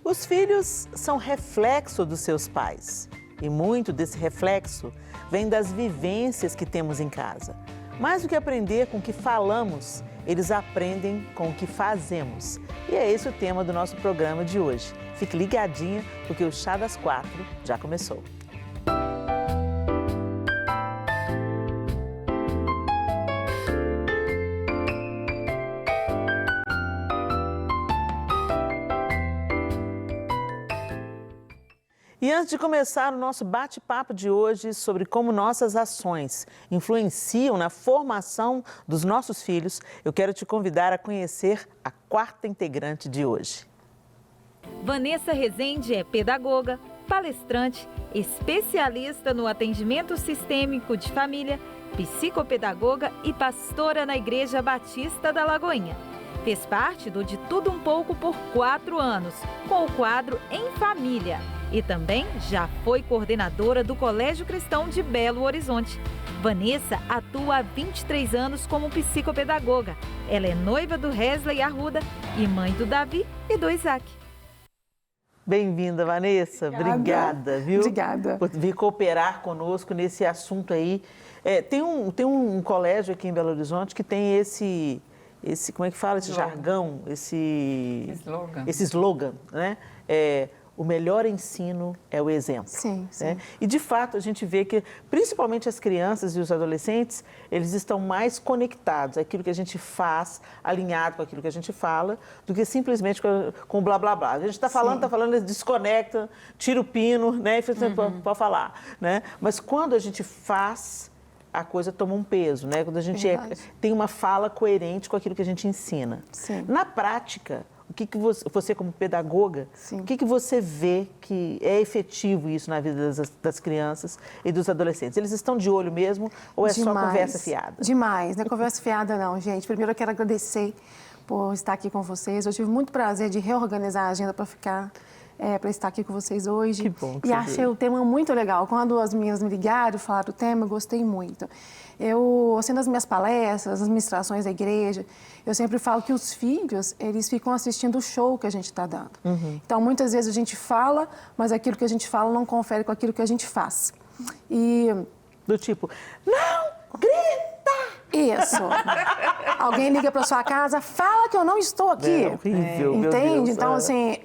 Os filhos são reflexo dos seus pais e muito desse reflexo vem das vivências que temos em casa. Mais do que aprender com o que falamos, eles aprendem com o que fazemos. E é esse o tema do nosso programa de hoje. Fique ligadinha porque o Chá das 4 já começou. E antes de começar o nosso bate-papo de hoje sobre como nossas ações influenciam na formação dos nossos filhos, eu quero te convidar a conhecer a quarta integrante de hoje. Vanessa Rezende é pedagoga, palestrante, especialista no atendimento sistêmico de família, psicopedagoga e pastora na Igreja Batista da Lagoinha. Fez parte do De Tudo Um Pouco por 4 anos, com o quadro Em Família. E também já foi coordenadora do Colégio Cristão de Belo Horizonte. Vanessa atua há 23 anos como psicopedagoga. Ela é noiva do Wesley Arruda e mãe do Davi e do Isaac. Bem-vinda, Vanessa. Obrigada, viu? Obrigada. Por vir cooperar conosco nesse assunto aí. Tem um colégio aqui em Belo Horizonte que tem esse como é que fala? Esse jargão, esse slogan, né? O melhor ensino é o exemplo. Sim, sim. Né? E, de fato, a gente vê que, principalmente as crianças e os adolescentes, eles estão mais conectados àquilo que a gente faz, alinhado com aquilo que a gente fala, do que simplesmente com o blá, blá, blá. A gente está falando, eles desconectam, tira o pino, né? E pode falar, né? Mas quando a gente faz, a coisa toma um peso, né? Quando a gente tem uma fala coerente com aquilo que a gente ensina. Sim. Na prática, o que você como pedagoga, Sim. o que você vê que é efetivo isso na vida das crianças e dos adolescentes? Eles estão de olho mesmo ou é só conversa fiada? Demais, não é conversa fiada não, gente. Primeiro eu quero agradecer por estar aqui com vocês. Eu tive muito prazer de reorganizar a agenda para estar aqui com vocês hoje. Que bom que e você achei veio. O tema muito legal. Quando as meninas me ligaram, falaram do tema, eu gostei muito. Eu, assim, nas minhas palestras, nas ministrações da igreja, eu sempre falo que os filhos, eles ficam assistindo o show que a gente está dando. Então, muitas vezes a gente fala, mas aquilo que a gente fala não confere com aquilo que a gente faz. E... Do tipo, não, grita! Isso. Alguém liga para sua casa, fala que eu não estou aqui. É horrível, meu Entende? Deus. Então, assim,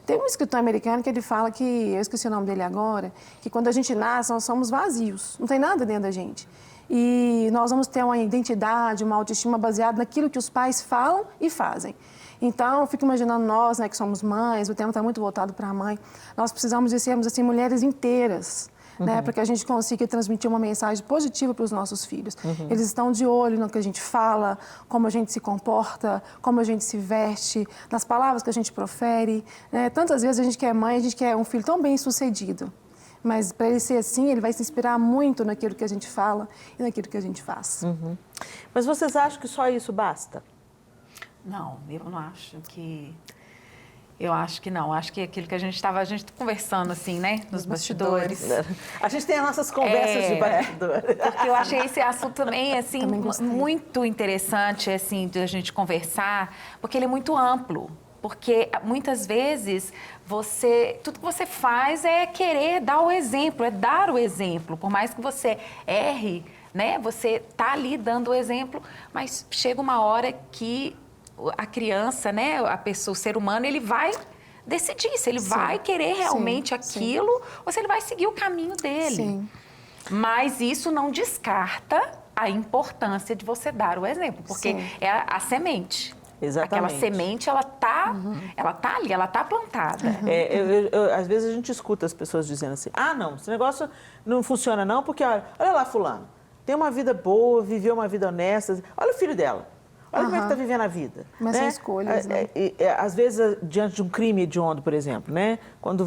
tem um escritor americano que ele fala que, eu esqueci o nome dele agora, que quando a gente nasce, nós somos vazios, não tem nada dentro da gente. E nós vamos ter uma identidade, uma autoestima baseada naquilo que os pais falam e fazem. Então, eu fico imaginando nós, né, que somos mães, o tema está muito voltado para a mãe, nós precisamos de sermos, assim, mulheres inteiras, né, para que a gente consiga transmitir uma mensagem positiva para os nossos filhos. Eles estão de olho no que a gente fala, como a gente se comporta, como a gente se veste, nas palavras que a gente profere. Né? Tantas vezes a gente quer mãe, a gente quer um filho tão bem-sucedido. Mas para ele ser assim, ele vai se inspirar muito naquilo que a gente fala e naquilo que a gente faz. Mas vocês acham que só isso basta? Não, eu não acho que... Eu acho que não. Acho que aquilo que a gente estava conversando, assim, né? Nos bastidores. A gente tem as nossas conversas de bastidor. Porque eu achei esse assunto também, assim, muito interessante, assim, de a gente conversar, porque ele é muito amplo. Porque muitas vezes tudo que você faz é querer dar o exemplo, é dar o exemplo. Por mais que você erre, né? Você está ali dando o exemplo, mas chega uma hora que a criança, né? A pessoa, o ser humano, ele vai decidir se ele vai querer realmente aquilo ou se ele vai seguir o caminho dele. Sim. Mas isso não descarta a importância de você dar o exemplo, porque é a semente. Exatamente. Aquela semente, ela tá ali, ela tá plantada. Às vezes a gente escuta as pessoas dizendo assim, não, esse negócio não funciona não, porque olha lá fulano, tem uma vida boa, viveu uma vida honesta, olha o filho dela. Olha como é que está vivendo a vida. Mas né? são escolhas, né? Às vezes, diante de um crime hediondo, por exemplo, né? Quando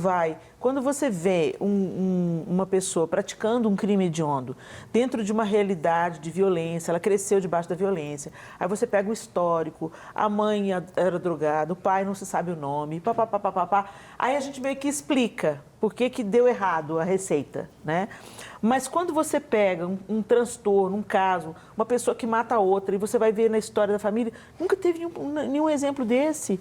quando você vê uma pessoa praticando um crime hediondo dentro de uma realidade de violência, ela cresceu debaixo da violência, aí você pega o histórico, a mãe era drogada, o pai não se sabe o nome, papapá, aí a gente meio que explica por que deu errado a receita, né? Mas quando você pega um transtorno, um caso, uma pessoa que mata a outra, e você vai ver na história da família, nunca teve nenhum exemplo desse.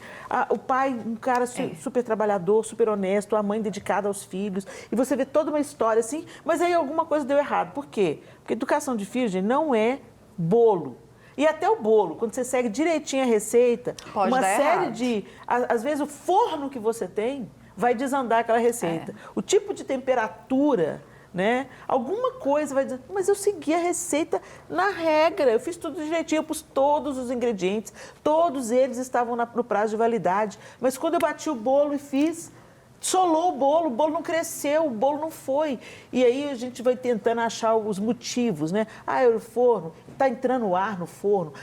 O pai, um cara super trabalhador, super honesto, a mãe dedicada aos filhos, e você vê toda uma história assim, mas aí alguma coisa deu errado. Por quê? Porque educação de filhos, gente, não é bolo. E até o bolo, quando você segue direitinho a receita, pode uma dar série errado. de... Às vezes o forno que você tem vai desandar aquela receita. O tipo de temperatura, né? Alguma coisa vai dizer, mas eu segui a receita na regra, eu fiz tudo direitinho, eu pus todos os ingredientes, todos eles estavam no prazo de validade. Mas quando eu bati o bolo e fiz, solou o bolo não cresceu, o bolo não foi. E aí a gente vai tentando achar os motivos, né? Ah, é o forno, está entrando ar no forno,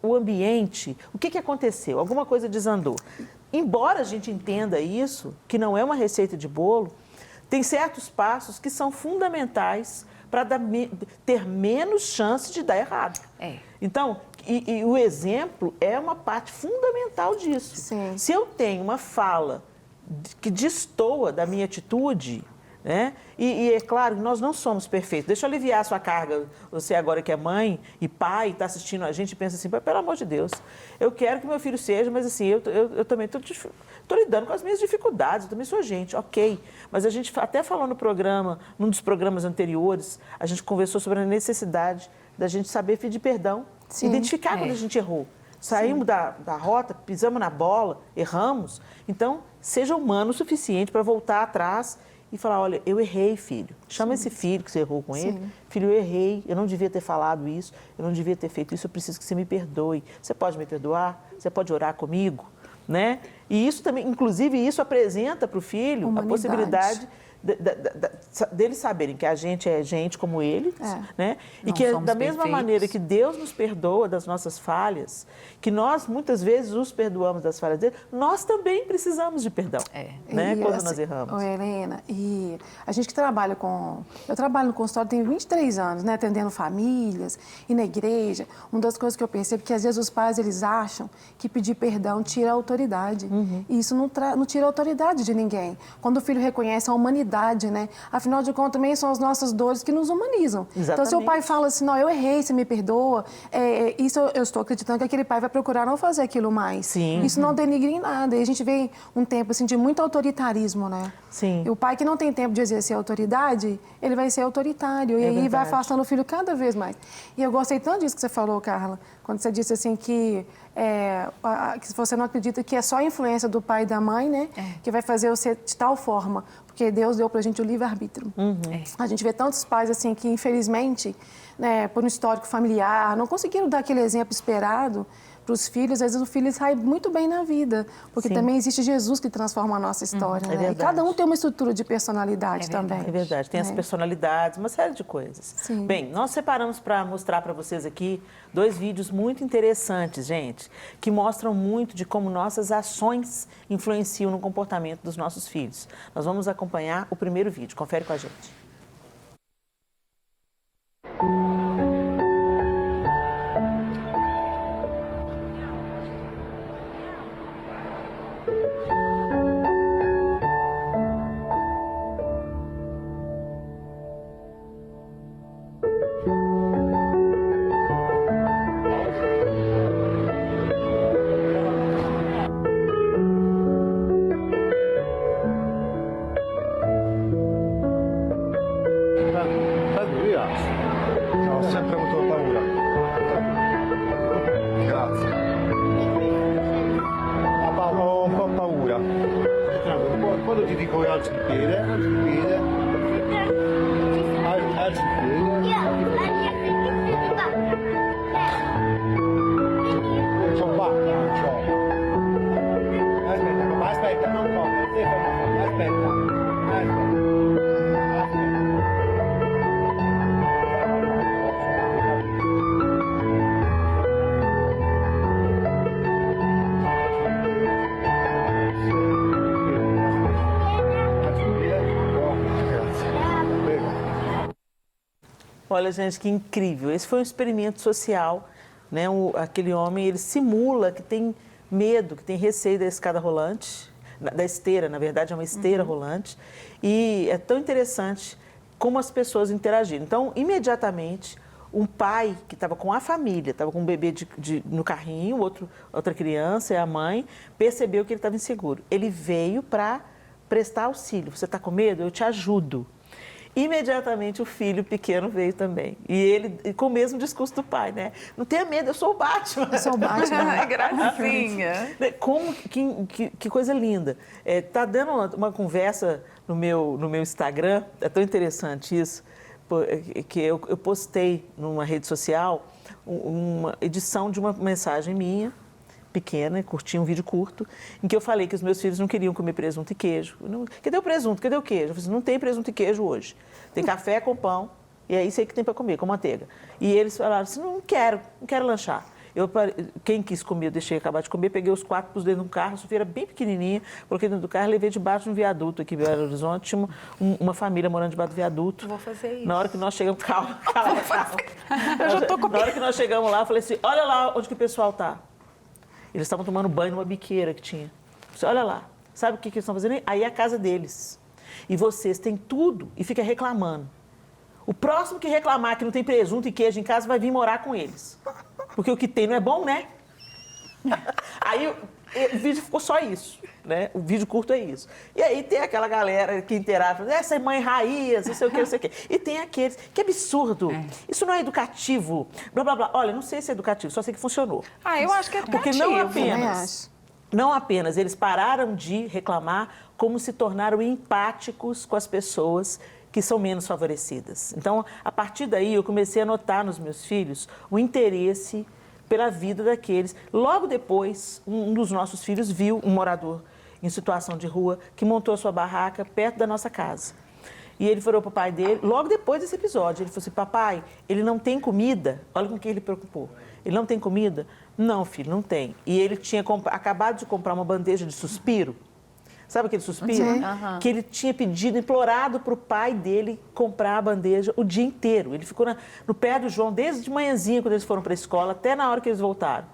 o ambiente, o que aconteceu? Alguma coisa desandou. Embora a gente entenda isso, que não é uma receita de bolo, tem certos passos que são fundamentais para ter menos chance de dar errado. Então, e o exemplo é uma parte fundamental disso. Sim. Se eu tenho uma fala que destoa da minha atitude, né? E é claro que nós não somos perfeitos. Deixa eu aliviar a sua carga. Você agora que é mãe e pai, está assistindo a gente e pensa assim, pelo amor de Deus, eu quero que meu filho seja, mas assim, eu também estou lidando com as minhas dificuldades, eu também sou gente, ok. Mas a gente até falou no programa, num dos programas anteriores, a gente conversou sobre a necessidade da gente saber pedir perdão, identificar quando a gente errou. Saímos da rota, pisamos na bola, erramos. Então, seja humano o suficiente para voltar atrás e falar, olha, eu errei, filho. Chama esse filho que você errou com ele. Filho, eu errei, eu não devia ter falado isso, eu não devia ter feito isso, eu preciso que você me perdoe. Você pode me perdoar? Você pode orar comigo? Né? E isso também, inclusive, isso apresenta para o filho a possibilidade deles saberem que a gente é gente como eles, né? E que da mesma maneira que Deus nos perdoa das nossas falhas, que nós muitas vezes os perdoamos das falhas dele, nós também precisamos de perdão, né? Quando assim, nós erramos. Helena, e a gente que trabalha com... Eu trabalho no consultório tem 23 anos, né? Atendendo famílias e na igreja. Uma das coisas que eu percebo é que às vezes os pais, eles acham que pedir perdão tira a autoridade. E isso não tira a autoridade de ninguém. Quando o filho reconhece a humanidade, né? Afinal de contas, também são as nossas dores que nos humanizam. Exatamente. Então, se o pai fala assim, não, eu errei, você me perdoa, isso eu estou acreditando que aquele pai vai procurar não fazer aquilo mais. Sim. Isso não denigre em nada. E a gente vê um tempo assim, de muito autoritarismo, né? Sim. E o pai que não tem tempo de exercer autoridade, ele vai ser autoritário. E aí vai afastando o filho cada vez mais. E eu gostei tanto disso que você falou, Carla, quando você disse assim que você não acredita que é só a influência do pai e da mãe, né? Que vai fazer você de tal forma. Porque Deus deu pra gente o livre-arbítrio. A gente vê tantos pais assim que, infelizmente, né, por um histórico familiar, não conseguiram dar aquele exemplo esperado para os filhos. Às vezes o filho sai muito bem na vida, porque também existe Jesus que transforma a nossa história. Né? E cada um tem uma estrutura de personalidade também. É verdade, tem as personalidades, uma série de coisas. Sim. Bem, nós separamos para mostrar para vocês aqui 2 vídeos muito interessantes, gente, que mostram muito de como nossas ações influenciam no comportamento dos nossos filhos. Nós vamos acompanhar o primeiro vídeo, confere com a gente. Ho sempre avuto paura. Grazie. Ho un po' paura. Quando ti dico alzi il piede, alzi il piede. Alzi il piede. C'ho bacca, non c'ho. Aspetta, non corre, te fermo, aspetta. Olha, gente, que incrível. Esse foi um experimento social, né? Aquele homem, ele simula que tem medo, que tem receio da escada rolante, da esteira, na verdade, é uma esteira rolante. E é tão interessante como as pessoas interagiram. Então, imediatamente, um pai que estava com a família, estava com um bebê no carrinho, outra criança e a mãe, percebeu que ele estava inseguro. Ele veio para prestar auxílio. Você está com medo? Eu te ajudo. Imediatamente o filho pequeno veio também. E ele, com o mesmo discurso do pai, né? Não tenha medo, eu sou o Batman. Eu sou o Batman. Ai, gracinha. Que coisa linda. Tá dando uma conversa no meu Instagram, é tão interessante isso, que eu postei numa rede social uma edição de uma mensagem minha, pequena, curtinha, um vídeo curto, em que eu falei que os meus filhos não queriam comer presunto e queijo. Cadê o presunto? Cadê o queijo? Eu falei assim, não tem presunto e queijo hoje. Tem café com pão, e é isso aí que tem para comer, com manteiga. E eles falaram assim, não quero lanchar. Quem quis comer, eu deixei acabar de comer, peguei os 4 pus dentro de um carro, a Sofia era bem pequenininha, coloquei dentro do carro e levei debaixo de um viaduto aqui em Belo Horizonte, tinha uma família morando debaixo do viaduto. Vou fazer isso. Na hora que nós chegamos, calma. Eu já tô com Na hora que nós chegamos lá, eu falei assim, olha lá onde que o pessoal está. Eles estavam tomando banho numa biqueira que tinha. Eu disse, olha lá, sabe o que eles estão fazendo? Aí é a casa deles. E vocês têm tudo e fica reclamando. O próximo que reclamar que não tem presunto e queijo em casa vai vir morar com eles. Porque o que tem não é bom, né? Aí o vídeo ficou só isso, né? O vídeo curto é isso. E aí tem aquela galera que interage, essa é mãe raiz, não sei o que, não sei o que. E tem aqueles, que absurdo, isso não é educativo, blá, blá, blá. Olha, não sei se é educativo, só sei que funcionou. Eu acho que é educativo. Porque não apenas eles pararam de reclamar, como se tornaram empáticos com as pessoas que são menos favorecidas. Então, a partir daí, eu comecei a notar nos meus filhos o interesse pela vida daqueles. Logo depois, um dos nossos filhos viu um morador em situação de rua que montou a sua barraca perto da nossa casa. E ele falou para o pai dele, logo depois desse episódio, ele falou assim, papai, ele não tem comida? Olha com que ele preocupou. Ele não tem comida? Não, filho, não tem. E ele tinha acabado de comprar uma bandeja de suspiro. Sabe aquele suspiro? Que ele tinha pedido, implorado para o pai dele comprar a bandeja o dia inteiro. Ele ficou no pé do João desde de manhãzinha, quando eles foram para a escola, até na hora que eles voltaram.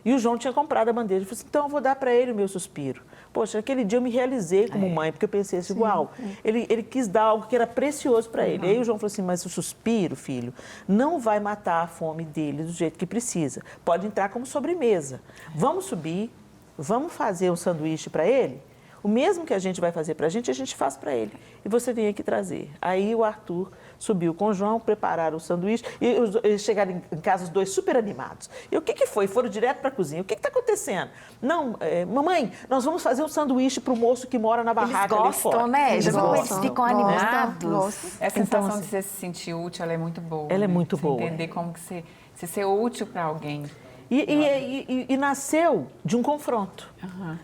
E o João tinha comprado a bandeja. Ele falou assim, então eu vou dar para ele o meu suspiro. Poxa, naquele dia eu me realizei como mãe, porque eu pensei assim, uau, ele quis dar algo que era precioso para ele. Aí o João falou assim, mas o suspiro, filho, não vai matar a fome dele do jeito que precisa. Pode entrar como sobremesa. Vamos subir, vamos fazer um sanduíche para ele? O mesmo que a gente vai fazer para a gente faz para ele. E você vem aqui trazer. Aí o Arthur subiu com o João, prepararam o sanduíche. E eles chegaram em casa, os dois super animados. E o que foi? Foram direto para a cozinha. O que está acontecendo? Não, mamãe, nós vamos fazer um sanduíche para o moço que mora na barraca ali fora. Eles gostam, né? Eles ficam animados. Essa sensação de você se sentir útil, ela é muito boa. Ela é muito boa. Entender como que você ser útil para alguém. E nasceu de um confronto.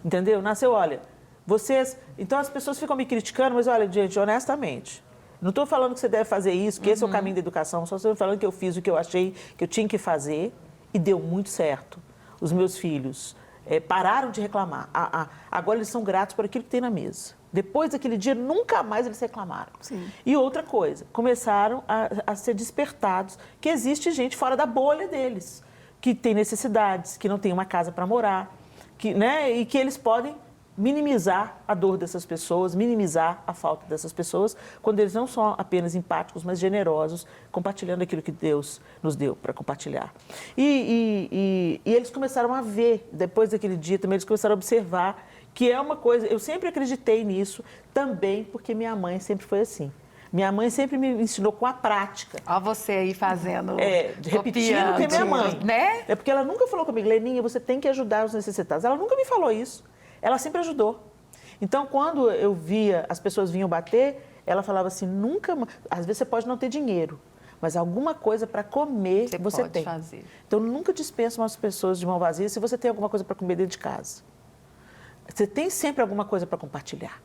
Entendeu? Nasceu, olha... Então as pessoas ficam me criticando, mas olha, gente, honestamente, não estou falando que você deve fazer isso, que esse é o caminho da educação, só estou falando que eu fiz o que eu achei que eu tinha que fazer e deu muito certo. Os meus filhos pararam de reclamar. Agora eles são gratos por aquilo que tem na mesa. Depois daquele dia, nunca mais eles reclamaram. Sim. E outra coisa, começaram a ser despertados que existe gente fora da bolha deles, que tem necessidades, que não tem uma casa para morar, né, e que eles podem minimizar a dor dessas pessoas, minimizar a falta dessas pessoas, quando eles não são apenas empáticos, mas generosos, compartilhando aquilo que Deus nos deu para compartilhar. E eles começaram a ver, depois daquele dia também, eles começaram a observar que é uma coisa, eu sempre acreditei nisso, também porque minha mãe sempre foi assim. Minha mãe sempre me ensinou com a prática. Ó, você aí fazendo. Repetindo o que minha mãe. Né? É porque ela nunca falou comigo, Leninha, você tem que ajudar os necessitados. Ela nunca me falou isso. Ela sempre ajudou. Então, quando eu via, as pessoas vinham bater, ela falava assim, nunca... Às vezes você pode não ter dinheiro, mas alguma coisa para comer você pode tem. Fazer. Então, nunca dispensa umas pessoas de mão vazia se você tem alguma coisa para comer dentro de casa. Você tem sempre alguma coisa para compartilhar.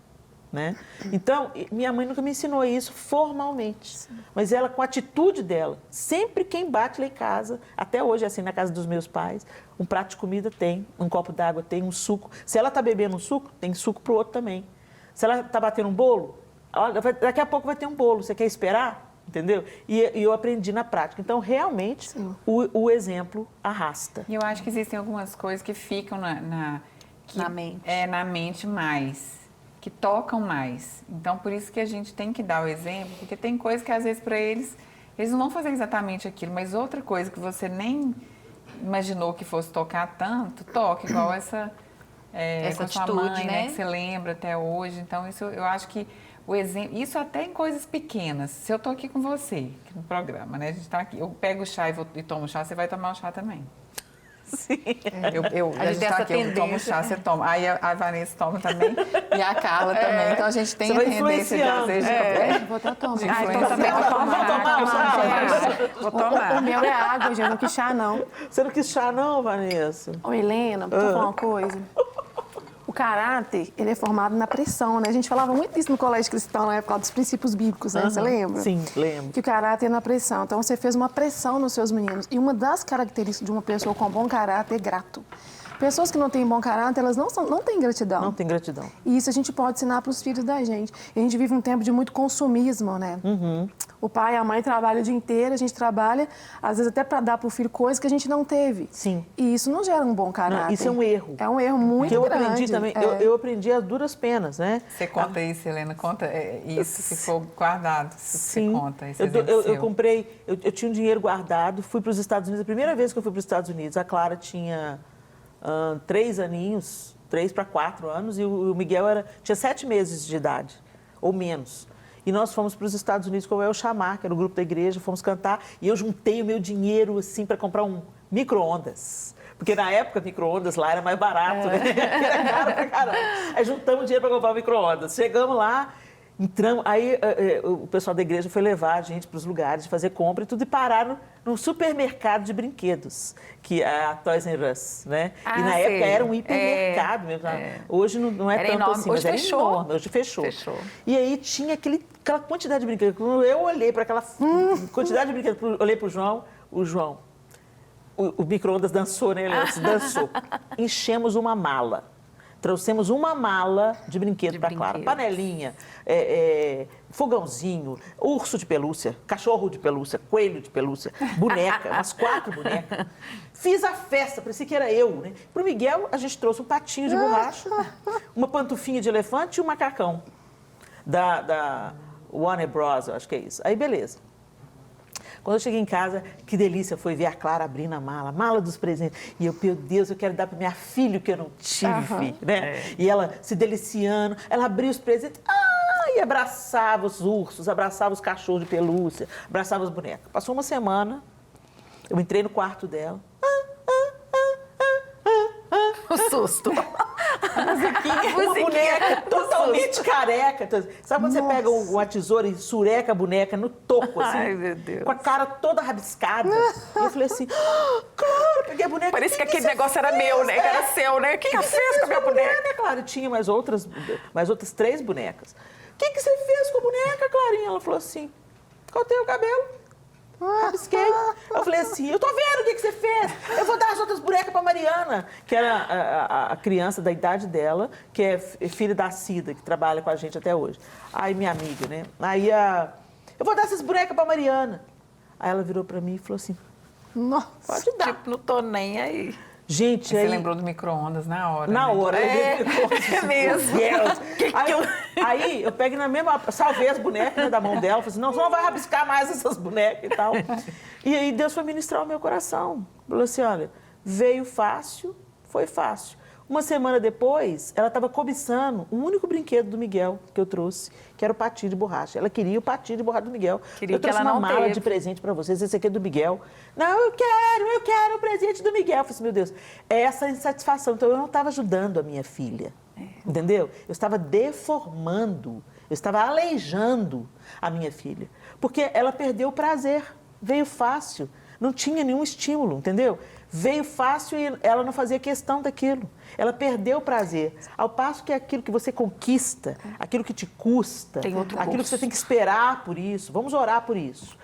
Né? Então, minha mãe nunca me ensinou isso formalmente, mas ela, com a atitude dela, sempre quem bate lá em casa, até hoje, assim, na casa dos meus pais, um prato de comida tem, um copo d'água tem, um suco. Se ela está bebendo um suco, tem suco para o outro também. Se ela está batendo um bolo, olha, daqui a pouco vai ter um bolo. Você quer esperar? entendeu? E eu aprendi na prática. Então, realmente, o exemplo arrasta. E eu acho que existem algumas coisas que ficam na mente. Na mente mais, que tocam mais. Então, por isso que a gente tem que dar o exemplo, porque tem coisas que, às vezes, para eles não vão fazer exatamente aquilo, mas outra coisa que você nem imaginou que fosse tocar tanto, toca, igual essa com a sua mãe, né? Que você lembra até hoje. Então, isso eu acho que o exemplo, isso até em coisas pequenas. Se eu estou aqui com você, aqui no programa, né? A gente está aqui, eu pego o chá e tomo chá, você vai tomar o chá também. Sim. A gente está aqui, eu tomo chá, você toma. Aí a Vanessa toma também e a Carla também. Então a gente tem a tendência de às vezes Vou até tomar. então também vou tomar. Vou tomar. O meu é água, gente, não quis chá, não. Você não quis chá, não, Vanessa? Ô, Helena, vou te falar uma coisa. O caráter, ele é formado na pressão, né? A gente falava muito isso no colégio cristão, na época dos princípios bíblicos, né? Você lembra? Sim, lembro. Que o caráter é na pressão. Então, você fez uma pressão nos seus meninos. E uma das características de uma pessoa com bom caráter é grato. Pessoas que não têm bom caráter, elas não têm gratidão. Não tem gratidão. E isso a gente pode ensinar para os filhos da gente. E a gente vive um tempo de muito consumismo, né? O pai e a mãe trabalham o dia inteiro, a gente trabalha, às vezes até para dar para o filho coisas que a gente não teve. Sim. E isso não gera um bom caráter. Não, isso é um erro. É um erro muito eu grande. aprendi também, eu aprendi as duras penas, né? Você conta isso, Helena, conta isso, se for guardado, Sim. você conta esse eu comprei, eu tinha um dinheiro guardado, fui para os Estados Unidos, a primeira vez que eu fui para os Estados Unidos, a Clara tinha 3 aninhos, 3 para 4 anos, e o Miguel tinha 7 meses de idade, ou menos. E nós fomos para os Estados Unidos com o El Chamar, que era o grupo da igreja, fomos cantar, e eu juntei o meu dinheiro, assim, para comprar um micro-ondas. Porque na época, micro-ondas lá era mais barato, né? Era caro pra caramba. Aí juntamos dinheiro para comprar o micro-ondas. Chegamos lá, entramos, aí o pessoal da igreja foi levar a gente para os lugares, fazer compra e tudo, e pararam num supermercado de brinquedos, que é a Toys R Us, né? E na época era um hipermercado mesmo. Hoje não é era tanto enorme. assim, Hoje mas era fechou. enorme. Hoje fechou. E aí tinha aquela quantidade de brinquedos. Quando eu olhei para aquela quantidade de brinquedos, olhei para o João, o micro-ondas dançou, né? Ele dançou. Enchemos uma mala. Trouxemos uma mala de brinquedo para Clara. Panelinha, fogãozinho, urso de pelúcia, cachorro de pelúcia, coelho de pelúcia, boneca, umas 4 bonecas. Fiz a festa, parecia que era eu, né? Para o Miguel, a gente trouxe um patinho de borracha, uma pantufinha de elefante e um macacão da Warner Bros., acho que é isso. Aí, beleza. Quando eu cheguei em casa, que delícia foi ver a Clara abrindo a mala dos presentes. E eu, meu Deus, eu quero dar para minha filha que eu não tive, filho, né? E ela se deliciando, ela abria os presentes, e abraçava os ursos, abraçava os cachorros de pelúcia, abraçava as bonecas. Passou uma semana, eu entrei no quarto dela. O susto. Uma boneca totalmente careca. Sabe quando você pega uma tesoura e sureca a boneca no toco, assim? Ai, meu Deus. Com a cara toda rabiscada. E eu falei assim, claro, peguei a boneca. Parece que aquele negócio era meu, né? Que era seu, né? O que você fez com a minha boneca? Claro, tinha mais outras 3 bonecas. O que você fez com a boneca, Clarinha? Ela falou assim, cortei o cabelo. Rabisquei. Eu falei assim, eu tô vendo o que você fez. Eu vou dar as outras bonecas pra Mariana, que era a criança da idade dela, que é filha da Cida, que trabalha com a gente até hoje. Aí minha amiga, né? Aí eu vou dar essas bonecas pra Mariana. Aí ela virou pra mim e falou assim, Nossa. pode dar. Tipo, não tô nem aí. Gente, Você aí... lembrou do micro-ondas na hora, Na né? hora. É mesmo. Aí eu peguei na mesma... Salvei as bonecas, né, da mão dela. Falei assim, não, você não vai rabiscar mais essas bonecas e tal. E aí Deus foi ministrar o meu coração. Falou assim, olha, veio fácil, foi fácil. Uma semana depois, ela estava cobiçando um único brinquedo do Miguel que eu trouxe, que era o patinho de borracha. Ela queria o patinho de borracha do Miguel. Queria eu trouxe que ela uma não mala teve. de presente para vocês, esse aqui é do Miguel. Não, eu quero o presente do Miguel. Eu falei assim, meu Deus, é essa insatisfação. Então, eu não estava ajudando a minha filha, entendeu? Eu estava deformando, eu estava aleijando a minha filha. Porque ela perdeu o prazer, veio fácil, não tinha nenhum estímulo, entendeu? Veio fácil e ela não fazia questão daquilo. Ela perdeu o prazer. Ao passo que aquilo que você conquista, aquilo que te custa, aquilo que você tem que esperar por isso, vamos orar por isso.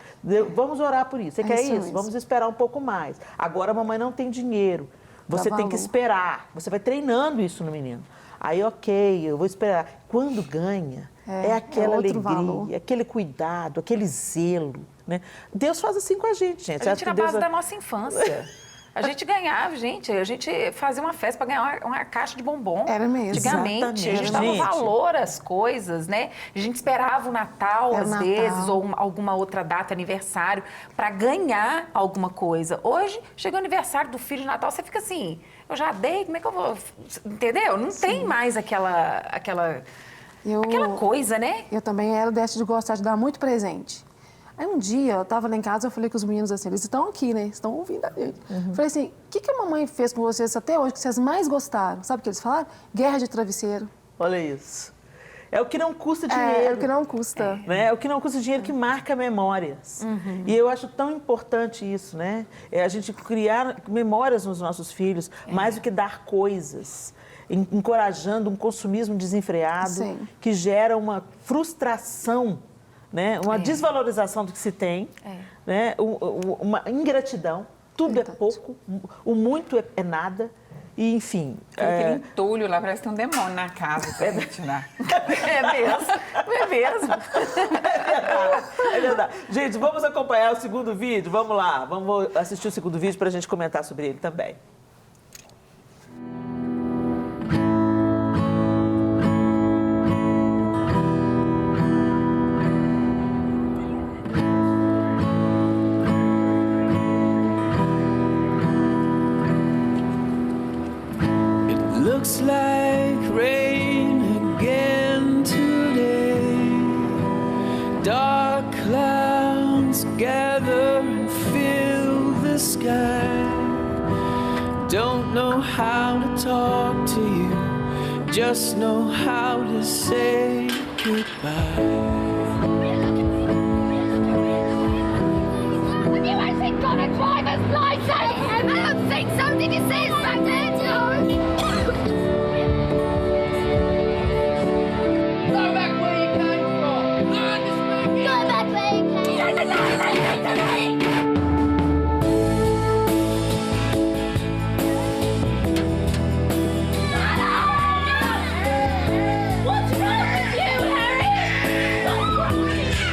Vamos orar por isso. Você quer isso? Vamos esperar um pouco mais. Agora a mamãe não tem dinheiro. Você tem que esperar. Você vai treinando isso no menino. aí ok, eu vou esperar. Quando ganha, é aquela outro alegria, valor. aquele cuidado, aquele zelo, né? Deus faz assim com a gente, gente. A gente Acho na que Deus base da nossa infância. A gente ganhava, a gente fazia uma festa para ganhar uma caixa de bombom. Era mesmo. Antigamente, a gente dava Exatamente. valor às coisas, né? A gente esperava o Natal, Era às o Natal. vezes, ou alguma outra data, aniversário, para ganhar alguma coisa. Hoje, chega o aniversário do filho de Natal, você fica assim, eu já dei, como é que eu vou... Entendeu? Não tem mais aquela coisa, né? Eu também era dessa de gostar de dar muito presente. Aí um dia, eu estava lá em casa, eu falei com os meninos assim, eles estão aqui, né? Estão ouvindo a gente. Falei assim, o que a mamãe fez com vocês até hoje que vocês mais gostaram? Sabe o que eles falaram? Guerra de travesseiro. Olha isso. É o que não custa dinheiro. É o que não custa. Né? É o que não custa dinheiro, que marca memórias. E eu acho tão importante isso, né? É a gente criar memórias nos nossos filhos, mais do que dar coisas. Encorajando um consumismo desenfreado, Sim. que gera uma frustração, né? Uma desvalorização do que se tem, né? Uma ingratidão. Tudo Verdade. é pouco, o muito é nada. E, enfim... Aquele entulho lá, parece que tem um demônio na casa pra gente tirar. É mesmo, é mesmo. É verdade. Gente, vamos acompanhar o segundo vídeo? Vamos lá, vamos assistir o segundo vídeo para a gente comentar sobre ele também. Looks like rain again today. Dark clouds gather and fill the sky. Don't know how to talk to you, just know how to say goodbye. Have you actually got a driver's license? I don't think so. Did you see it back there? Go back where you came from. I understand. Go back where you came from. You're the guy. What's wrong with you, Harry? What's wrong with you?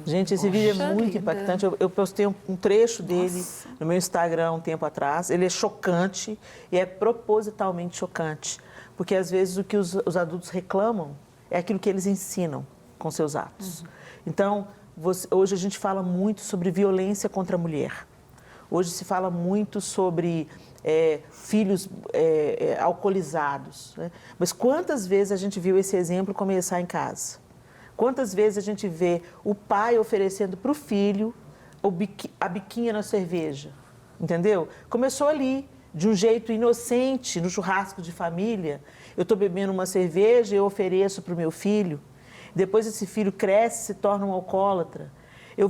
Gente, esse vídeo é muito impactante. Eu postei um trecho dele no meu Instagram um tempo atrás. Ele é chocante e é propositalmente chocante. Porque, às vezes, o que os adultos reclamam é aquilo que eles ensinam com seus atos. Então, hoje a gente fala muito sobre violência contra a mulher. Hoje se fala muito sobre filhos alcoolizados, né? Mas quantas vezes a gente viu esse exemplo começar em casa? Quantas vezes a gente vê o pai oferecendo para o filho a biquinha na cerveja, entendeu? Começou ali, de um jeito inocente, no churrasco de família. Eu estou bebendo uma cerveja e eu ofereço para o meu filho. Depois esse filho cresce e se torna um alcoólatra. Eu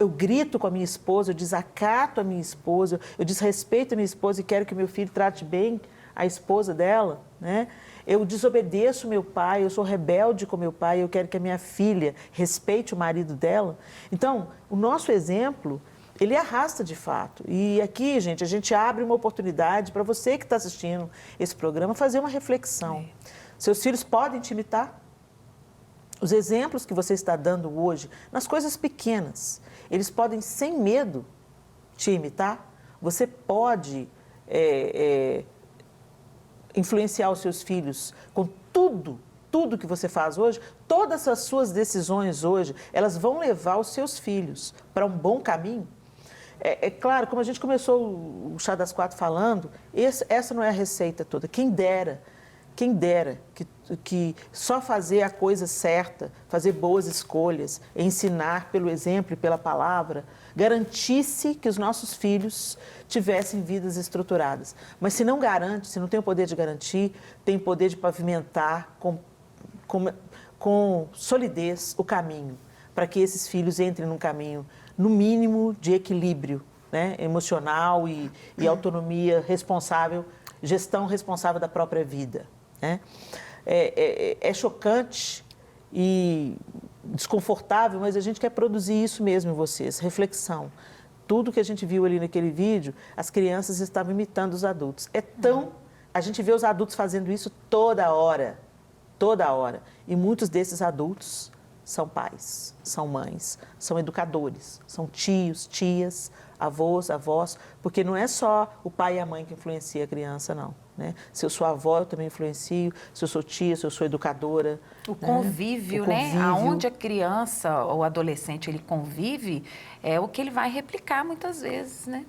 grito com a minha esposa, eu desacato a minha esposa, eu desrespeito a minha esposa e quero que meu filho trate bem a esposa dela, né? Eu desobedeço meu pai, eu sou rebelde com meu pai, eu quero que a minha filha respeite o marido dela. Então, o nosso exemplo, ele arrasta de fato. E aqui, gente, a gente abre uma oportunidade para você que está assistindo esse programa fazer uma reflexão. Seus filhos podem te imitar? Os exemplos que você está dando hoje, nas coisas pequenas, eles podem, sem medo, te imitar? Você pode influenciar os seus filhos com tudo que você faz hoje, todas as suas decisões hoje, elas vão levar os seus filhos para um bom caminho? É claro, como a gente começou o Chá das Quatro falando, essa não é a receita toda. Quem dera que só fazer a coisa certa, fazer boas escolhas, ensinar pelo exemplo e pela palavra, garantisse que os nossos filhos tivessem vidas estruturadas. Mas se não garante, se não tem o poder de garantir, tem o poder de pavimentar com solidez o caminho, para que esses filhos entrem num caminho, no mínimo, de equilíbrio, né, emocional e autonomia responsável, gestão responsável da própria vida, né? É chocante e desconfortável, mas a gente quer produzir isso mesmo em vocês, reflexão. Tudo que a gente viu ali naquele vídeo, as crianças estavam imitando os adultos. A gente vê os adultos fazendo isso toda hora. E muitos desses adultos são pais, são mães, são educadores, são tios, tias, avós, porque não é só o pai e a mãe que influencia a criança, não. Né? Se eu sou avó, eu também influencio, se eu sou tia, se eu sou educadora. O convívio, né? Aonde a criança ou adolescente ele convive, é o que ele vai replicar muitas vezes, né?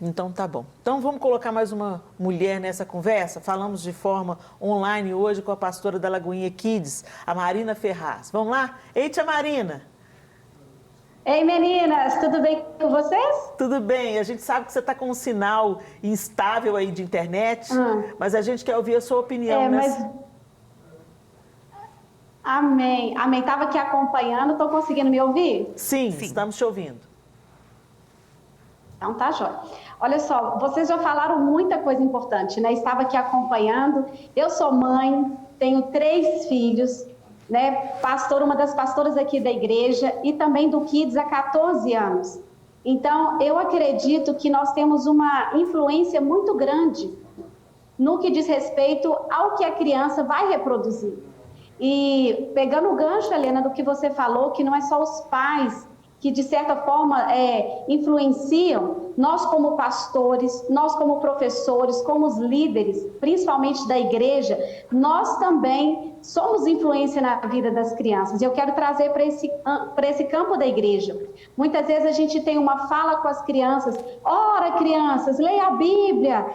Então, tá bom. Então, vamos colocar mais uma mulher nessa conversa? Falamos de forma online hoje com a pastora da Lagoinha Kids, a Marina Ferraz. Vamos lá? Ei, tia Marina! Ei, meninas, tudo bem com vocês? Tudo bem. A gente sabe que você está com um sinal instável aí de internet, mas a gente quer ouvir a sua opinião. Amém. Estava aqui acompanhando, estão conseguindo me ouvir? Sim, estamos te ouvindo. Então tá jóia. Olha só, vocês já falaram muita coisa importante, né? Estava aqui acompanhando. Eu sou mãe, tenho 3 filhos, né? Uma das pastoras aqui da igreja e também do Kids há 14 anos. Então, eu acredito que nós temos uma influência muito grande no que diz respeito ao que a criança vai reproduzir. E pegando o gancho, Helena, do que você falou, que não é só os pais que, de certa forma, influenciam, nós como pastores, nós como professores, como os líderes, principalmente da igreja, nós também somos influência na vida das crianças. E eu quero trazer para esse campo da igreja. Muitas vezes a gente tem uma fala com as crianças, ora, crianças, leia a Bíblia,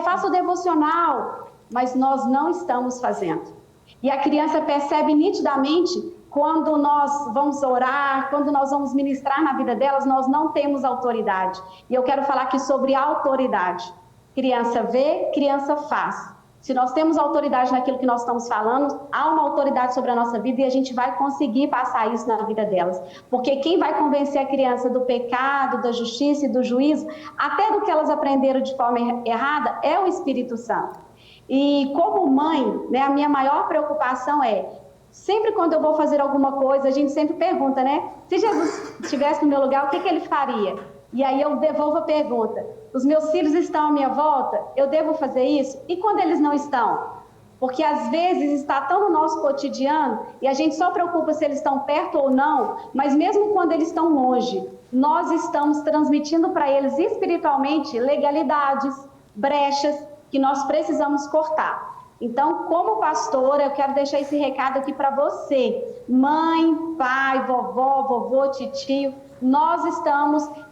faça o devocional, mas nós não estamos fazendo. E a criança percebe nitidamente quando nós vamos orar, quando nós vamos ministrar na vida delas, nós não temos autoridade. E eu quero falar aqui sobre autoridade. Criança vê, criança faz. Se nós temos autoridade naquilo que nós estamos falando, há uma autoridade sobre a nossa vida e a gente vai conseguir passar isso na vida delas. Porque quem vai convencer a criança do pecado, da justiça e do juízo, até do que elas aprenderam de forma errada, é o Espírito Santo. E como mãe, né, a minha maior preocupação sempre quando eu vou fazer alguma coisa, a gente sempre pergunta, né? Se Jesus estivesse no meu lugar, o que ele faria? E aí eu devolvo a pergunta. Os meus filhos estão à minha volta? Eu devo fazer isso? E quando eles não estão? Porque às vezes está tão no nosso cotidiano e a gente só preocupa se eles estão perto ou não, mas mesmo quando eles estão longe, nós estamos transmitindo para eles espiritualmente legalidades, brechas que nós precisamos cortar. Então, como pastora, eu quero deixar esse recado aqui para você, mãe, pai, vovó, vovô, titio, nós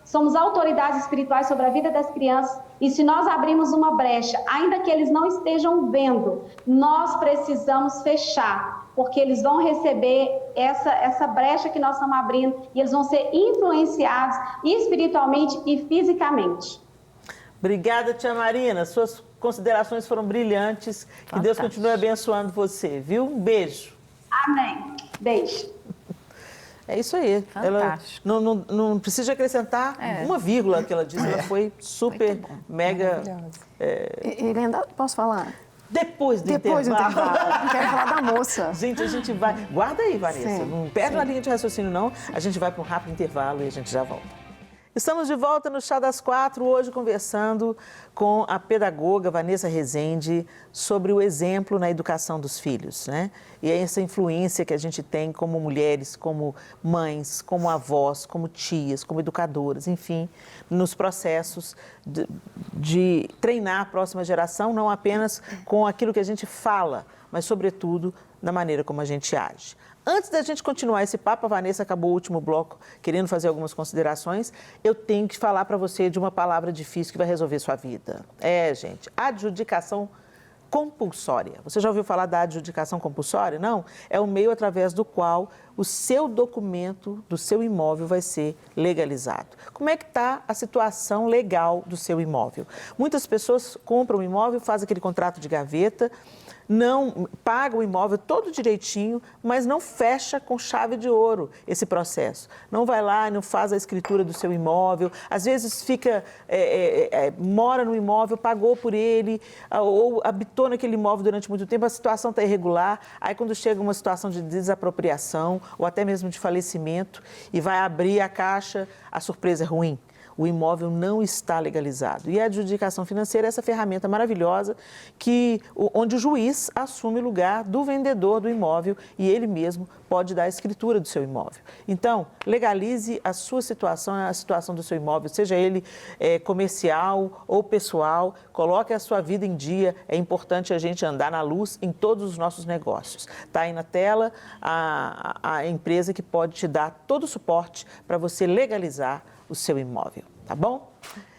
somos autoridades espirituais sobre a vida das crianças e se nós abrimos uma brecha, ainda que eles não estejam vendo, nós precisamos fechar, porque eles vão receber essa brecha que nós estamos abrindo e eles vão ser influenciados espiritualmente e fisicamente. Obrigada, tia Marina. Suas considerações foram brilhantes. Que Deus continue abençoando você, viu? Um beijo. Amém. Beijo. É isso aí. Fantástico. Ela não precisa acrescentar uma vírgula que ela disse. Ela foi super, mega... Helena, posso falar? Depois do intervalo. Quero falar da moça. Gente, a gente vai... Guarda aí, Vanessa. Sim, não perde a linha de raciocínio, não. A gente vai para um rápido intervalo e a gente já volta. Estamos de volta no Chá das 4, hoje conversando com a pedagoga Vanessa Rezende sobre o exemplo na educação dos filhos, né? E essa influência que a gente tem como mulheres, como mães, como avós, como tias, como educadoras, enfim, nos processos de treinar a próxima geração, não apenas com aquilo que a gente fala, mas, sobretudo, na maneira como a gente age. Antes da gente continuar esse papo, a Vanessa acabou o último bloco querendo fazer algumas considerações. Eu tenho que falar para você de uma palavra difícil que vai resolver sua vida. Gente, adjudicação compulsória. Você já ouviu falar da adjudicação compulsória? Não? É o meio através do qual o seu documento do seu imóvel vai ser legalizado. Como é que está a situação legal do seu imóvel? Muitas pessoas compram um imóvel, fazem aquele contrato de gaveta, não paga o imóvel todo direitinho, mas não fecha com chave de ouro esse processo. Não vai lá e não faz a escritura do seu imóvel. Às vezes mora no imóvel, pagou por ele, ou habitou naquele imóvel durante muito tempo, a situação está irregular. Aí quando chega uma situação de desapropriação ou até mesmo de falecimento e vai abrir a caixa, a surpresa é ruim. O imóvel não está legalizado. E a adjudicação financeira é essa ferramenta maravilhosa onde o juiz assume o lugar do vendedor do imóvel e ele mesmo pode dar a escritura do seu imóvel. Então, legalize a sua situação, a situação do seu imóvel, seja ele comercial ou pessoal, coloque a sua vida em dia. É importante a gente andar na luz em todos os nossos negócios. Está aí na tela a empresa que pode te dar todo o suporte para você legalizar o seu imóvel, tá bom?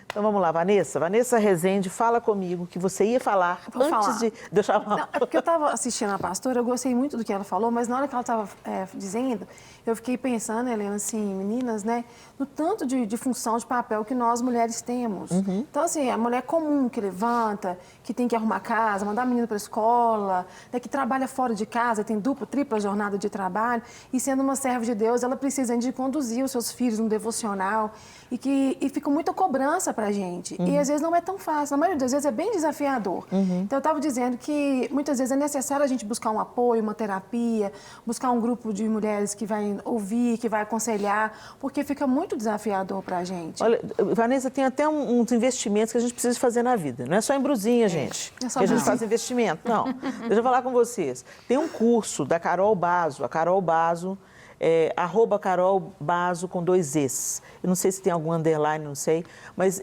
Então vamos lá, Vanessa. Vanessa Rezende, fala comigo que você ia falar antes de eu chamar. Não, é porque eu estava assistindo a pastora, eu gostei muito do que ela falou, mas na hora que ela estava dizendo, eu fiquei pensando, Helena, assim, meninas, né, no tanto de função, de papel que nós mulheres temos. Então, assim, a mulher comum que levanta, que tem que arrumar casa, mandar a menina para a escola, né, que trabalha fora de casa, tem dupla, tripla jornada de trabalho, e sendo uma serva de Deus, ela precisa de conduzir os seus filhos no devocional, e fica muita cobrança para a gente. E às vezes não é tão fácil, na maioria das vezes é bem desafiador. Então eu estava dizendo que muitas vezes é necessário a gente buscar um apoio, uma terapia, buscar um grupo de mulheres que vai ouvir, que vai aconselhar, porque fica muito desafiador para a gente. Olha, Vanessa, tem até uns investimentos que a gente precisa fazer na vida. Não é só em brusinha, gente, que a gente faz investimento. Não, deixa eu falar com vocês. Tem um curso da Carol Bazo, a Carol Bazo, @Carol Bazo com 2 Es. Eu não sei se tem algum underline, não sei, mas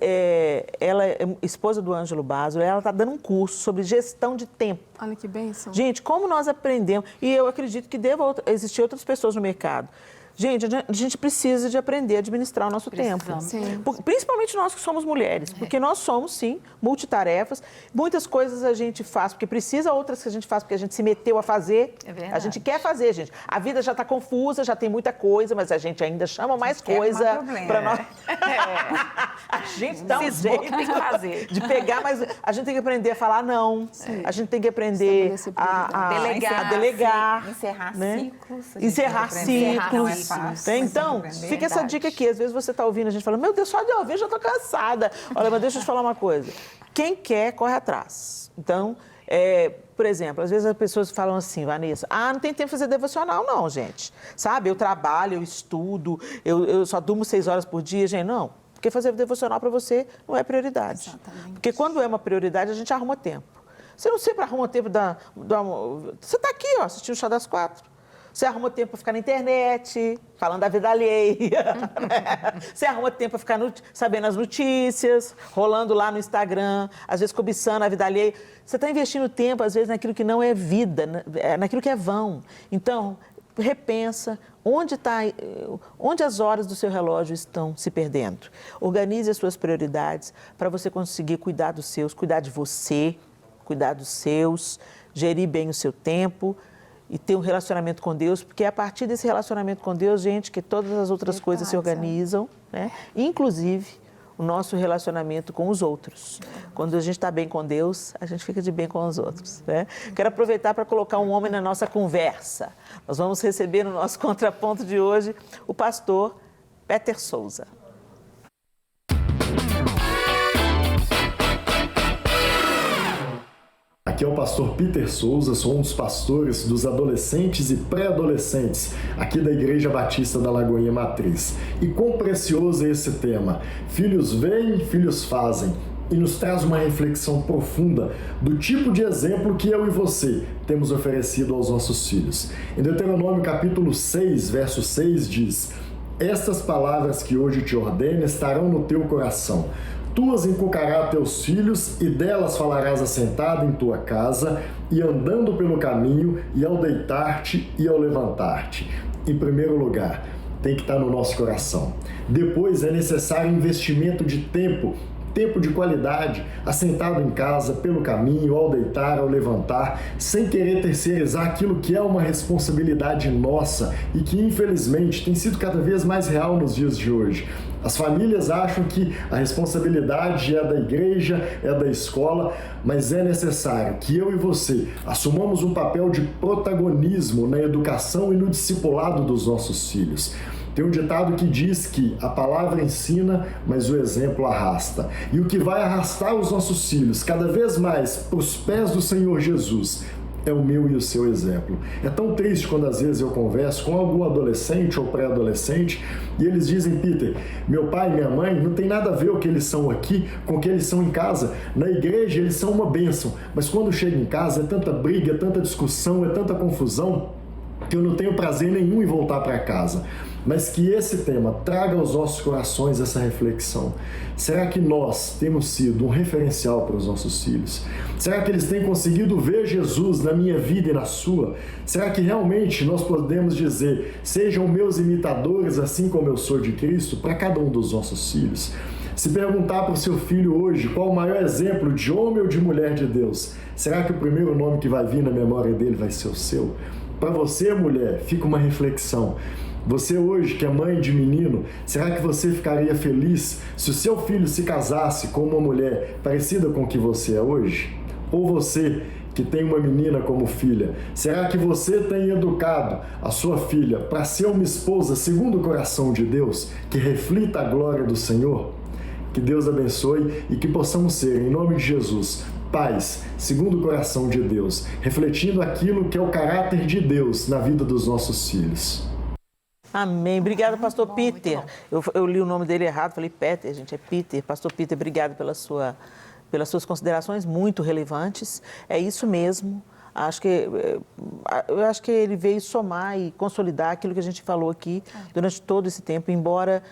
ela é esposa do Ângelo Bazo, ela está dando um curso sobre gestão de tempo. Olha que bênção. Gente, como nós aprendemos, e eu acredito que deva existir outras pessoas no mercado. Gente, a gente precisa de aprender a administrar o nosso tempo. Sim. Principalmente nós que somos mulheres, porque nós somos, sim, multitarefas. Muitas coisas a gente faz porque precisa, outras que a gente faz porque a gente se meteu a fazer. É verdade. A gente quer fazer, gente. A vida já está confusa, já tem muita coisa, mas a gente ainda chama mais coisa para nós. A gente dá um jeito tem que fazer. de pegar, mas a gente tem que aprender a falar não. A gente tem que aprender a delegar. Encerrar né? ciclos. Encerrar ciclos. Fácil, então, fica essa dica aqui. Às vezes você está ouvindo a gente falando, meu Deus, só de ouvir já estou cansada. Olha, mas deixa eu te falar uma coisa. Quem quer, corre atrás. Então, por exemplo, às vezes as pessoas falam assim, Vanessa, não tem tempo de fazer devocional, não, gente. Sabe, eu trabalho, eu estudo, eu só durmo 6 horas por dia, gente. Não, porque fazer devocional para você não é prioridade. Exatamente. Porque quando é uma prioridade, a gente arruma tempo. Você não sempre arruma tempo você está aqui, ó, assistindo o Chá das 4. Você arruma tempo para ficar na internet, falando da vida alheia. Né? Você arruma tempo para ficar sabendo as notícias, rolando lá no Instagram, às vezes cobiçando a vida alheia. Você está investindo tempo, às vezes, naquilo que não é vida, naquilo que é vão. Então, repensa onde as horas do seu relógio estão se perdendo. Organize as suas prioridades para você conseguir cuidar dos seus, cuidar de você, cuidar dos seus, gerir bem o seu tempo, e ter um relacionamento com Deus, porque é a partir desse relacionamento com Deus, gente, que todas as outras coisas se organizam, né? Inclusive o nosso relacionamento com os outros. Quando a gente está bem com Deus, a gente fica de bem com os outros, né? Quero aproveitar para colocar um homem na nossa conversa. Nós vamos receber no nosso contraponto de hoje o pastor Peter Souza. Aqui é o pastor Peter Souza, sou um dos pastores dos adolescentes e pré-adolescentes aqui da Igreja Batista da Lagoinha Matriz. E quão precioso é esse tema! Filhos veem, filhos fazem. E nos traz uma reflexão profunda do tipo de exemplo que eu e você temos oferecido aos nossos filhos. Em Deuteronômio capítulo 6, verso 6 diz: "Estas palavras que hoje te ordeno estarão no teu coração. Tu as inculcarás a teus filhos, e delas falarás assentado em tua casa, e andando pelo caminho, e ao deitar-te e ao levantar-te." Em primeiro lugar, tem que estar no nosso coração. Depois, é necessário investimento de tempo tempo de qualidade, assentado em casa, pelo caminho, ao deitar, ao levantar, sem querer terceirizar aquilo que é uma responsabilidade nossa e que, infelizmente, tem sido cada vez mais real nos dias de hoje. As famílias acham que a responsabilidade é da igreja, é da escola, mas é necessário que eu e você assumamos um papel de protagonismo na educação e no discipulado dos nossos filhos. Tem um ditado que diz que a palavra ensina, mas o exemplo arrasta. E o que vai arrastar os nossos filhos cada vez mais para os pés do Senhor Jesus é o meu e o seu exemplo. É tão triste quando às vezes eu converso com algum adolescente ou pré-adolescente e eles dizem: Peter, meu pai e minha mãe não tem nada a ver o que eles são aqui com o que eles são em casa. Na igreja eles são uma bênção, mas quando chego em casa é tanta briga, é tanta discussão, é tanta confusão que eu não tenho prazer nenhum em voltar para casa. Mas que esse tema traga aos nossos corações essa reflexão. Será que nós temos sido um referencial para os nossos filhos? Será que eles têm conseguido ver Jesus na minha vida e na sua? Será que realmente nós podemos dizer: sejam meus imitadores assim como eu sou de Cristo, para cada um dos nossos filhos? Se perguntar para o seu filho hoje qual o maior exemplo de homem ou de mulher de Deus, será que o primeiro nome que vai vir na memória dele vai ser o seu? Para você, mulher, fica uma reflexão. Você hoje, que é mãe de menino, será que você ficaria feliz se o seu filho se casasse com uma mulher parecida com o que você é hoje? Ou você, que tem uma menina como filha, será que você tem educado a sua filha para ser uma esposa segundo o coração de Deus, que reflita a glória do Senhor? Que Deus abençoe e que possamos ser, em nome de Jesus, pais segundo o coração de Deus, refletindo aquilo que é o caráter de Deus na vida dos nossos filhos. Amém. Obrigada, pastor Peter. Eu li o nome dele errado, falei Peter, gente, é Peter. Pastor Peter, obrigado pelas suas considerações muito relevantes. É isso mesmo. Eu acho que ele veio somar e consolidar aquilo que a gente falou aqui durante todo esse tempo, embora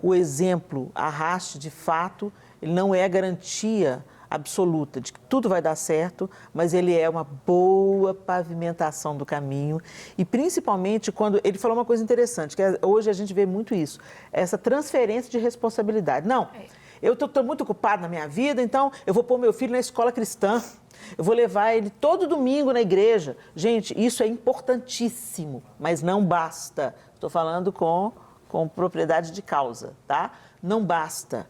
o exemplo arraste de fato, ele não é a garantia absoluta de que tudo vai dar certo, mas ele é uma boa pavimentação do caminho e principalmente quando ele falou uma coisa interessante, que hoje a gente vê muito isso, essa transferência de responsabilidade. Não, eu estou muito ocupado na minha vida, então eu vou pôr meu filho na escola cristã, eu vou levar ele todo domingo na igreja. Gente, isso é importantíssimo, mas não basta. Estou falando com propriedade de causa, tá? Não basta.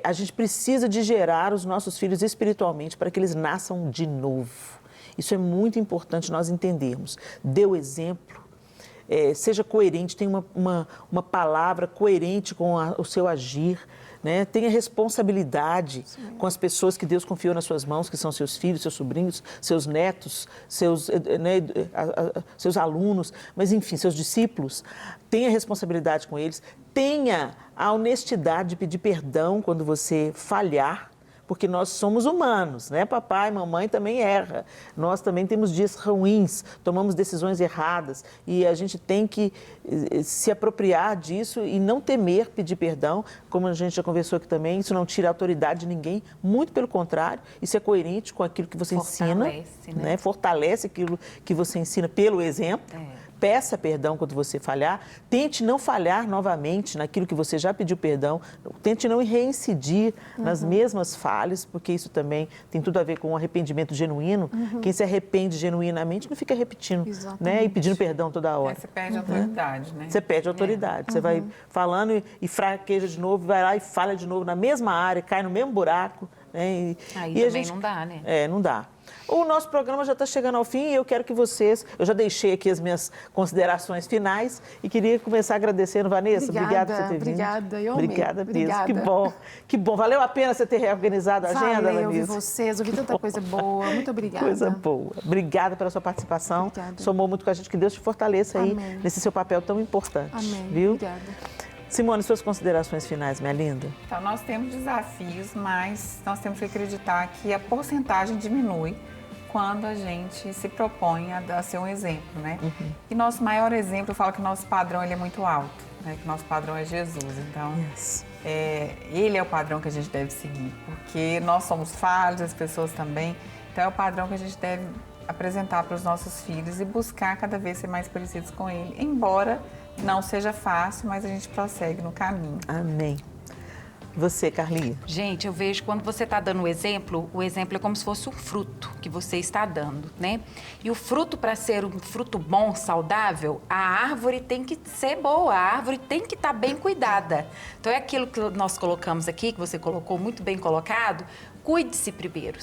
A gente precisa de gerar os nossos filhos espiritualmente para que eles nasçam de novo. Isso é muito importante nós entendermos. Dê o exemplo, seja coerente, tenha uma palavra coerente com o seu agir, né? Tenha responsabilidade com as pessoas que Deus confiou nas suas mãos, que são seus filhos, seus sobrinhos, seus netos, seus alunos, mas enfim, seus discípulos. Tenha responsabilidade com eles, tenha a honestidade de pedir perdão quando você falhar, porque nós somos humanos, né? Papai, mamãe também erra. Nós também temos dias ruins, tomamos decisões erradas e a gente tem que se apropriar disso e não temer pedir perdão, como a gente já conversou aqui também. Isso não tira a autoridade de ninguém, muito pelo contrário, isso é coerente com aquilo que você ensina, né? Fortalece aquilo que você ensina pelo exemplo. Peça perdão quando você falhar, tente não falhar novamente naquilo que você já pediu perdão, tente não reincidir nas mesmas falhas, porque isso também tem tudo a ver com um arrependimento genuíno. Quem se arrepende genuinamente não fica repetindo, né? E pedindo perdão toda hora. Você perde autoridade, né? Você perde autoridade, você vai falando e fraqueja de novo, vai lá e falha de novo na mesma área, cai no mesmo buraco. Né? Aí também não dá, né? Não dá. O nosso programa já está chegando ao fim e eu quero que vocês... Eu já deixei aqui as minhas considerações finais e queria começar agradecendo, Vanessa. Obrigada por você ter vindo. Obrigada, eu amei. Obrigada mesmo. Que bom. Que bom. Valeu a pena você ter reorganizado a agenda, Vanessa. Eu ouvi vocês, ouvi tanta coisa boa. Muito obrigada. Coisa boa. Obrigada pela sua participação. Obrigada. Somou muito com a gente. Que Deus te fortaleça aí nesse seu papel tão importante. Amém. Viu? Obrigada. Simone, suas considerações finais, minha linda. Então, nós temos desafios, mas nós temos que acreditar que a porcentagem diminui quando a gente se propõe a ser um exemplo, né? E nosso maior exemplo, eu falo que nosso padrão ele é muito alto, né? Que nosso padrão é Jesus. Então, ele é o padrão que a gente deve seguir, porque nós somos falhos, as pessoas também. Então, é o padrão que a gente deve apresentar para os nossos filhos e buscar cada vez ser mais parecidos com ele, embora não seja fácil, mas a gente prossegue no caminho. Amém. Você, Carlinha? Gente, eu vejo quando você está dando o exemplo é como se fosse um fruto que você está dando, né? E o fruto, para ser um fruto bom, saudável, a árvore tem que ser boa, a árvore tem que estar bem cuidada. Então, é aquilo que nós colocamos aqui, que você colocou muito bem colocado. Cuide-se primeiro,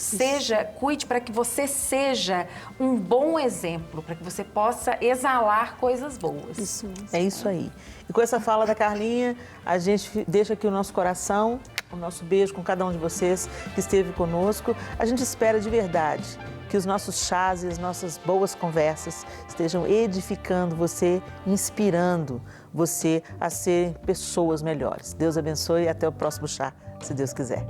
cuide para que você seja um bom exemplo, para que você possa exalar coisas boas. Isso mesmo. É isso aí. E com essa fala da Carlinha, a gente deixa aqui o nosso coração, o nosso beijo com cada um de vocês que esteve conosco. A gente espera de verdade que os nossos chás e as nossas boas conversas estejam edificando você, inspirando você a ser pessoas melhores. Deus abençoe e até o próximo chá, se Deus quiser.